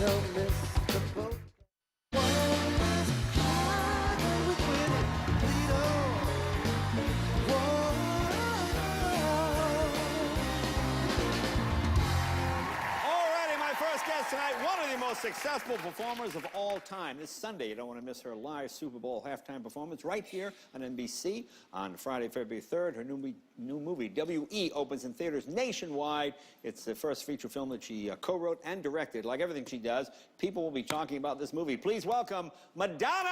don't miss the boat. One last call with Willie Leno. Whoa. Alrighty, my first guest tonight, one of the most successful performers of all time. This Sunday, you don't want to miss her live Super Bowl halftime performance right here on NBC on Friday, February 3rd. Her new movie, W.E., opens in theaters nationwide. It's the first feature film that she co-wrote and directed. Like everything she does, people will be talking about this movie. Please welcome Madonna!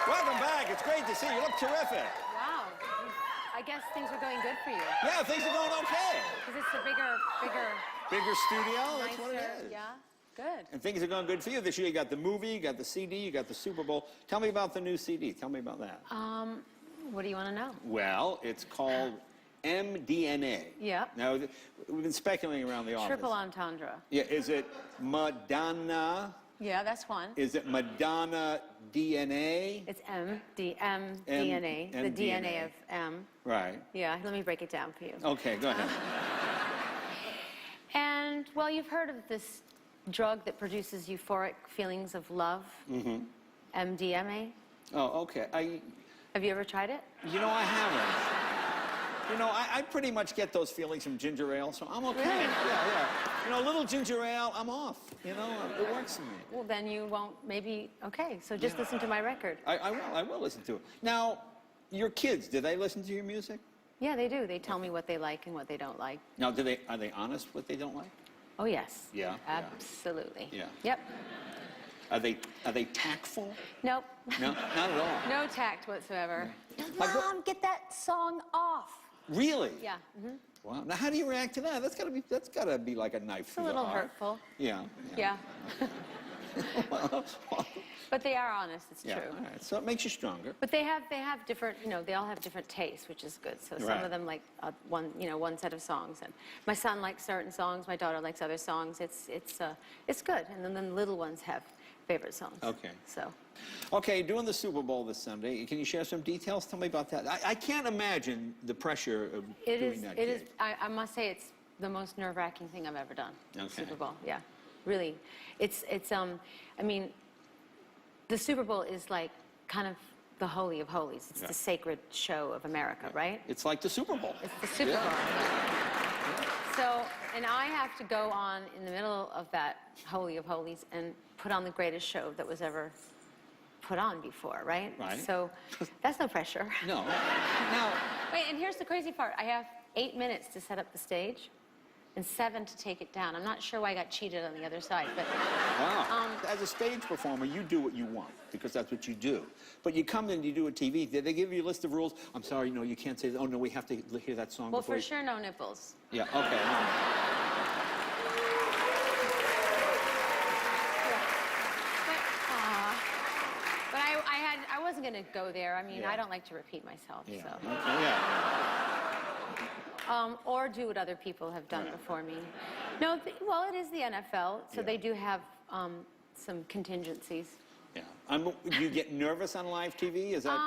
Welcome back. It's great to see you. You look terrific. Wow. I guess things are going good for you. Yeah, things are going okay. Because it's a bigger studio, nicer, that's what it is. Yeah, good. And things are going good for you. This year you got the movie, you got the CD, you got the Super Bowl. Tell me about the new CD. Tell me about that. What do you want to know? Well, it's called MDNA. Yep. Now, we've been speculating around the office. Triple entendre. Yeah, is it Madonna? Yeah, that's one. Is it Madonna DNA? It's DNA. The DNA of M. Right. Yeah, let me break it down for you. Okay, go ahead. And, well, you've heard of this drug that produces euphoric feelings of love? Mm-hmm. MDMA? Oh, okay. Have you ever tried it? You know, I haven't. You know, I pretty much get those feelings from ginger ale, so I'm okay. Really? Yeah. You know, a little ginger ale, I'm off. You know, it works for me. Well, then you won't maybe, okay, so just listen to my record. I will listen to it. Now, your kids, do they listen to your music? Yeah, they do. They tell me what they like and what they don't like. Now, are they honest what they don't like? Oh, yes. Yeah. Absolutely. Yeah. Yep. Are they tactful? Nope. No, not at all. No tact whatsoever. Like what- Mom, get that song off. Really? Yeah. Mm-hmm. Wow. Now, how do you react to that? That's gotta be like a knife It's a through the little heart. hurtful. Yeah. Yeah. But they are honest, it's Yeah, true. all right. So it makes you stronger. But they have different, they all have different tastes, which is good. So some Right. of them like one set of songs, and my son likes certain songs, my daughter likes other songs. It's good. And then the little ones have favorite songs. Okay. So. Okay, doing the Super Bowl this Sunday. Can you share some details? Tell me about that. I can't imagine the pressure of doing that It is. gig. I must say it's the most nerve-wracking thing I've ever done. Okay. Super Bowl. Yeah, really. It's. I mean, the Super Bowl is like kind of the holy of holies. It's Yeah. the sacred show of America, right? It's like the Super Bowl. It's the Super Bowl. So, and I have to go on in the middle of that holy of holies and put on the greatest show that was ever put on before, right? Right. So that's no pressure. No. Now, Wait, and here's the crazy part. I have 8 minutes to set up the stage and 7 to take it down. I'm not sure why I got cheated on the other side, but... wow. As a stage performer, you do what you want, because that's what you do. But you come in, you do a TV, did they give you a list of rules? I'm sorry, no, you can't say that. Oh, no, we have to hear that song Well, before for you... sure, no nipples. Yeah, okay. But I wasn't going to go there. I mean, Yeah. I don't like to repeat myself, Yeah. so... Okay, yeah. Or do what other people have done before me. No, well, it is the NFL, so they do have some contingencies. Yeah. Do you get nervous on live TV? Is that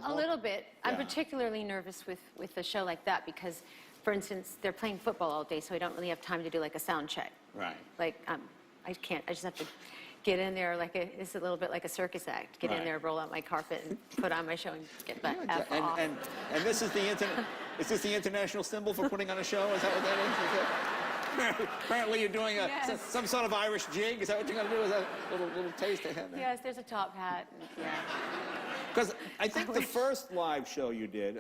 A little bit. I'm Yeah. particularly nervous with a show like that because, for instance, they're playing football all day, so I don't really have time to do like a sound check. Right. Like, I can't. I just have to get in there like it's a little bit like a circus act. Get in Right. there, roll out my carpet, and put on my show and get back Yeah, off. and this is is this the international symbol for putting on a show? Is that what that is? Is that... Apparently you're doing Yes. some sort of Irish jig. Is that what you're going to do? Is that a little taste ahead there? Yes, there's a top hat. And, yeah. Because I think the first live show you did,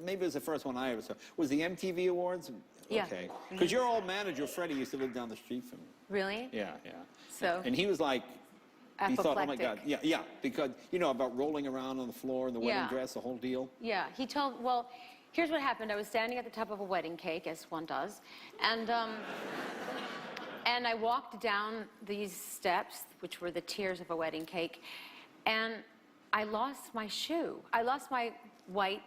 maybe it was the first one I ever saw, was the MTV Awards? Yeah. Okay. Because your old manager, Freddie, used to live down the street from me. Really? Yeah. So. And he was like, he thought, oh my God, Apoplectic. yeah, because, about rolling around on the floor in the wedding dress, the whole deal. Yeah, well, here's what happened. I was standing at the top of a wedding cake, as one does, and I walked down these steps, which were the tiers of a wedding cake, and I lost my shoe. I lost my white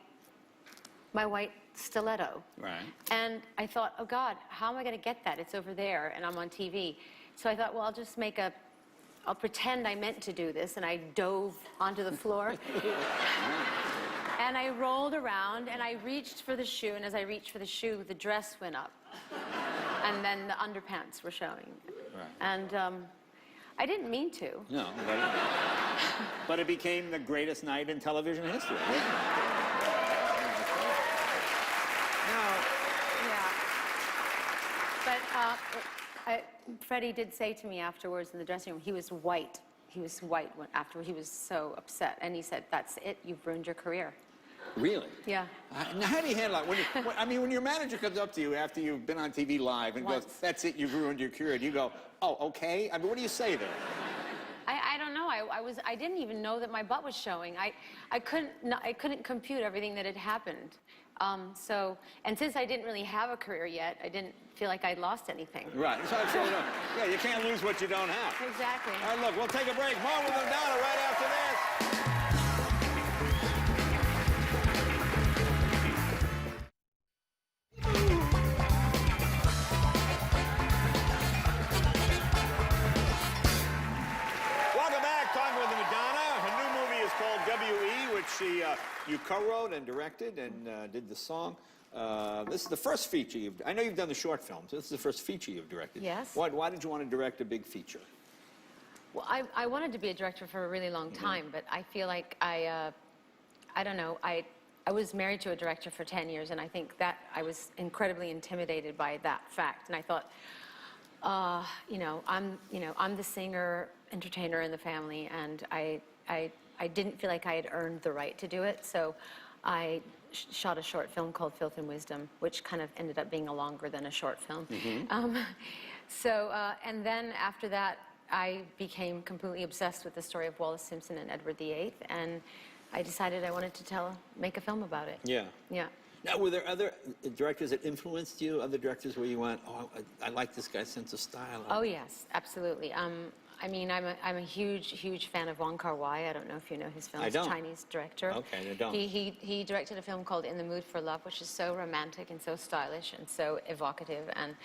stiletto. Right. And I thought, oh God, how am I going to get that? It's over there, and I'm on TV. So I thought, well, I'll pretend I meant to do this, and I dove onto the floor. And I rolled around, and I reached for the shoe, and as I reached for the shoe, the dress went up. And then the underpants were showing. Right. And I didn't mean to. No, but it became the greatest night in television history. Now, Yeah. But Freddie did say to me afterwards in the dressing room, he was white. He was white after he was so upset. And he said, that's it, you've ruined your career. really? Yeah. Now, how do you handle that? When your manager comes up to you after you've been on TV live and goes, Once. that's it, you've ruined your career, and you go, oh, okay? I mean, what do you say there? I don't know. I didn't even know that my butt was showing. I couldn't compute everything that had happened. And since I didn't really have a career yet, I didn't feel like I'd lost anything. Right. So, yeah, you can't lose what you don't have. Exactly. All right, look, we'll take a break. More with Madonna right after this. Welcome back, talking with Madonna. Her new movie is called W.E., which you co-wrote and directed and did the song. This is the first feature I know you've done the short films. This is the first feature you've directed. Yes. Why did you want to direct a big feature? Well, I wanted to be a director for a really long time, but I feel like I don't know, I was married to a director for 10 years, and I think that I was incredibly intimidated by that fact. And I thought, I'm the singer, entertainer in the family, and I didn't feel like I had earned the right to do it. So I shot a short film called Filth and Wisdom, which kind of ended up being longer than a short film. And then after that, I became completely obsessed with the story of Wallace Simpson and Edward VIII, and I decided I wanted to make a film about it. Yeah. Yeah. Now, were there other directors that influenced you? Other directors where you went, oh, I like this guy's sense of style? Oh yes, absolutely. I mean, I'm a huge fan of Wong Kar-wai. I don't know if you know his films. I don't. Chinese director. Okay, I don't. He directed a film called In the Mood for Love, which is so romantic and so stylish and so evocative. And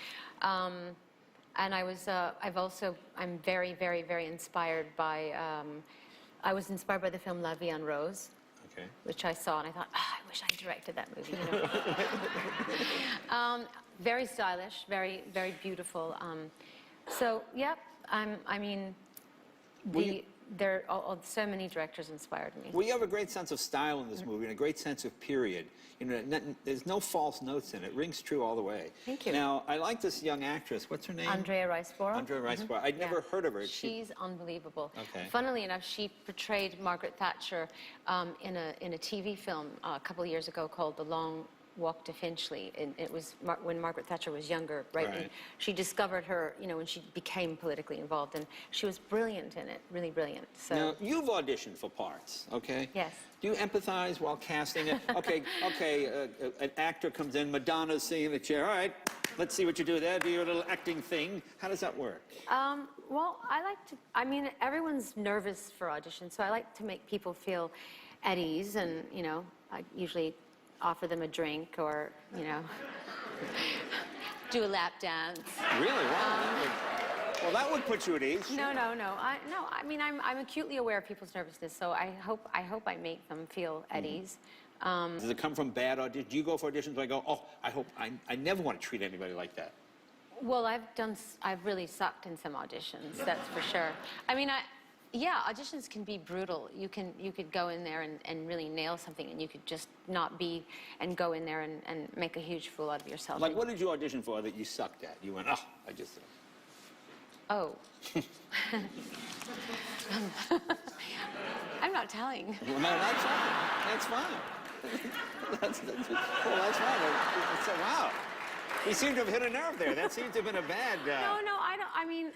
I'm very inspired by. I was inspired by the film La Vie en Rose. Okay. Which I saw, and I thought, I wish I directed that movie. You know? Very stylish, very beautiful. So, yep. So many directors inspired me. Well, you have a great sense of style in this movie and a great sense of period. You know, there's no false notes in it. It rings true all the way. Thank you. Now, I like this young actress. What's her name? Andrea Riseborough. Andrea Riseborough. I'd never heard of her. She's unbelievable. Okay. Funnily enough, she portrayed Margaret Thatcher in a TV film a couple of years ago called The Long Walk to Finchley. And it was when Margaret Thatcher was younger, right? Right. And she discovered her, when she became politically involved, and she was brilliant in it, really brilliant. So. Now, you've auditioned for parts, okay? Yes. Do you empathize while casting it? Okay, an actor comes in, Madonna's sitting in the chair. All right, let's see what you do there. Do your little acting thing. How does that work? Well, everyone's nervous for auditions, so I like to make people feel at ease, and, I usually offer them a drink or, do a lap dance. Really? Wow. Well, that would put you at ease. No. I'm acutely aware of people's nervousness, so I hope I make them feel at ease. Does it come from bad auditions? Do you go for auditions where I go, oh, I never want to treat anybody like that? Well, I've really sucked in some auditions, that's for sure. Yeah, auditions can be brutal. You could go in there and really nail something, and you could just not be, and go in there and make a huge fool out of yourself. Like, what did you audition for that you sucked at? You went, I just... Oh. I'm not telling. Well, no, that's fine. That's fine. That's fine. So, wow. You seem to have hit a nerve there. That seems to have been a bad... No, I don't.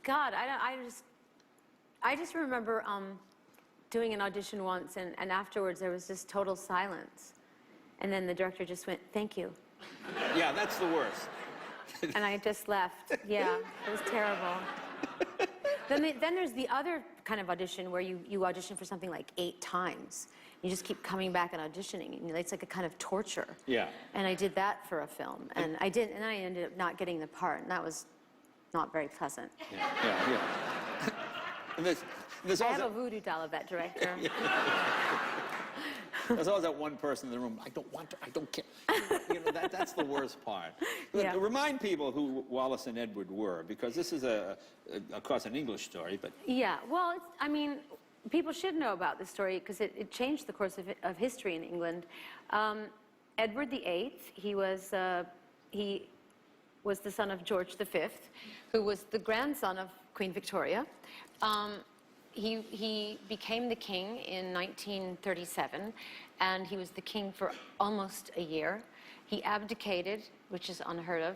God, I just remember doing an audition once, and afterwards there was just total silence. And then the director just went, "Thank you." Yeah, that's the worst. And I just left. Yeah, it was terrible. Then there's the other kind of audition where you audition for something like 8 times. You just keep coming back and auditioning. And it's like a kind of torture. Yeah. And I did that for a film. And I ended up not getting the part. And that was not very pleasant. Yeah. And there's I also, have a voodoo doll of that director. there's always that one person in the room, I don't want to, I don't care. You know, that's the worst part. But Yeah. remind people who Wallace and Edward were, because this is, of course, an English story, but... Yeah, well, I mean, people should know about this story because it changed the course of history in England. Edward VIII, he was the son of George V, who was the grandson of Queen Victoria. He became the king in 1937, and he was the king for almost a year. He abdicated, which is unheard of,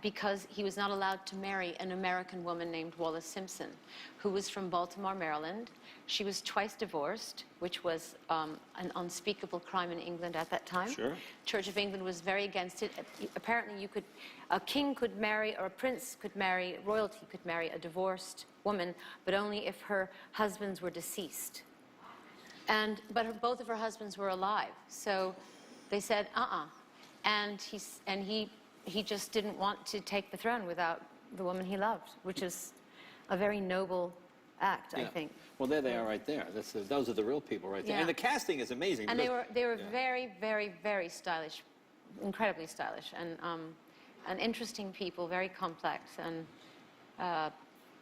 because he was not allowed to marry an American woman named Wallis Simpson, who was from Baltimore, Maryland. She was twice divorced, which was an unspeakable crime in England at that time. Sure. Church of England was very against it. Apparently, a king could marry, or a prince could marry, royalty could marry a divorced woman, but only if her husbands were deceased. But both of her husbands were alive, so they said, and he just didn't want to take the throne without the woman he loved, which is a very noble act, I think. Well, there they are right there. Those are the real people right there. Yeah. And the casting is amazing. And because- they were very, very, very stylish, incredibly stylish, and interesting people, very complex. And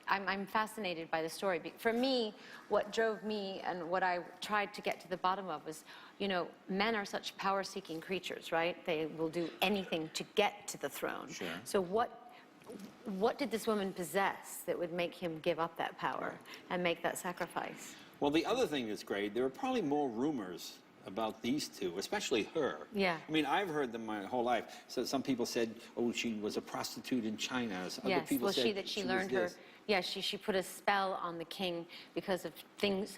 I'm fascinated by the story. For me, what drove me and what I tried to get to the bottom of was, you know, men are such power-seeking creatures, right? They will do anything to get to the throne. Sure. So what did this woman possess that would make him give up that power and make that sacrifice? Well, the other thing that's great, there are probably more rumors about these two, especially her. Yeah. I mean, I've heard them my whole life. So some people said, oh, she was a prostitute in China. Other Yes, people well, said she was learned her. this. Yeah, she put a spell on the king because of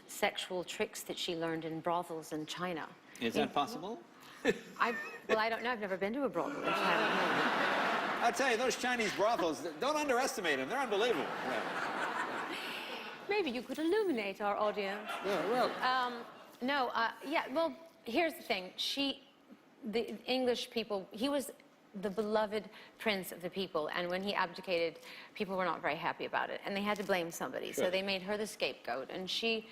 sexual tricks that she learned in brothels in China. Is that possible? Well, I don't know. I've never been to a brothel in China. I'll tell you, those Chinese brothels, don't underestimate them. They're unbelievable. Yeah. Maybe you could illuminate our audience. Yeah, well, Yeah, well, here's the thing. The English people, he was the beloved prince of the people, and when he abdicated, people were not very happy about it, and they had to blame somebody. Sure. So they made her the scapegoat, and she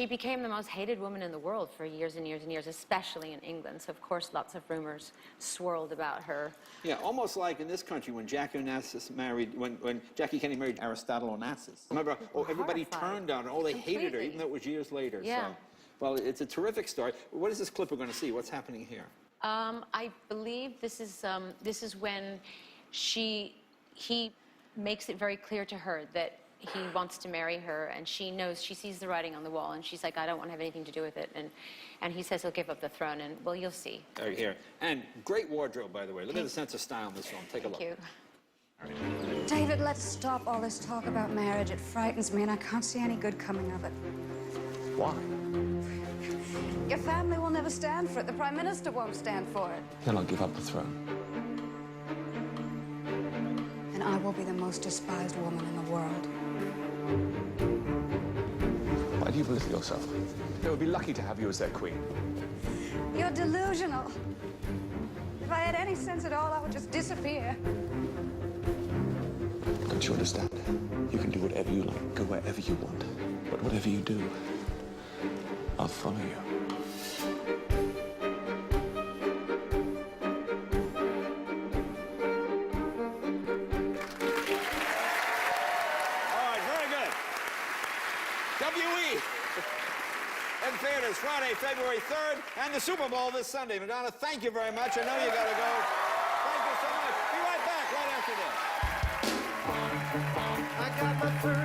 became the most hated woman in the world for years and years and years, especially in England. So, of course, lots of rumors swirled about her. yeah, almost like in this country when Jackie Onassis married, when Jackie Kennedy married Aristotle Onassis. Remember, everybody Horrified. turned on her. They hated her, Completely. even though it was years later. Yeah. So, well, it's a terrific story. What is this clip we're going to see? What's happening here? I believe this is when he makes it very clear to her that he wants to marry her, and she sees the writing on the wall, and she's like, I don't want to have anything to do with it, and he says he'll give up the throne, and well, you'll see. Right here. And great wardrobe, by the way. Look at the sense of style in this film. Take a look. Thank you. David, let's stop all this talk about marriage. It frightens me, and I can't see any good coming of it. Why? Your family will never stand for it. The Prime Minister won't stand for it. Then I'll give up the throne. And I will be the most despised woman in the world. Why do you belittle yourself? They would be lucky to have you as their queen. You're delusional. If I had any sense at all, I would just disappear. Don't you understand? You can do whatever you like, go wherever you want. But whatever you do, I'll follow you. All right, very good. WE in theaters Friday, February 3rd, and the Super Bowl this Sunday. Madonna, thank you very much. I know you got to go. Thank you so much. Be right back right after this. I got my first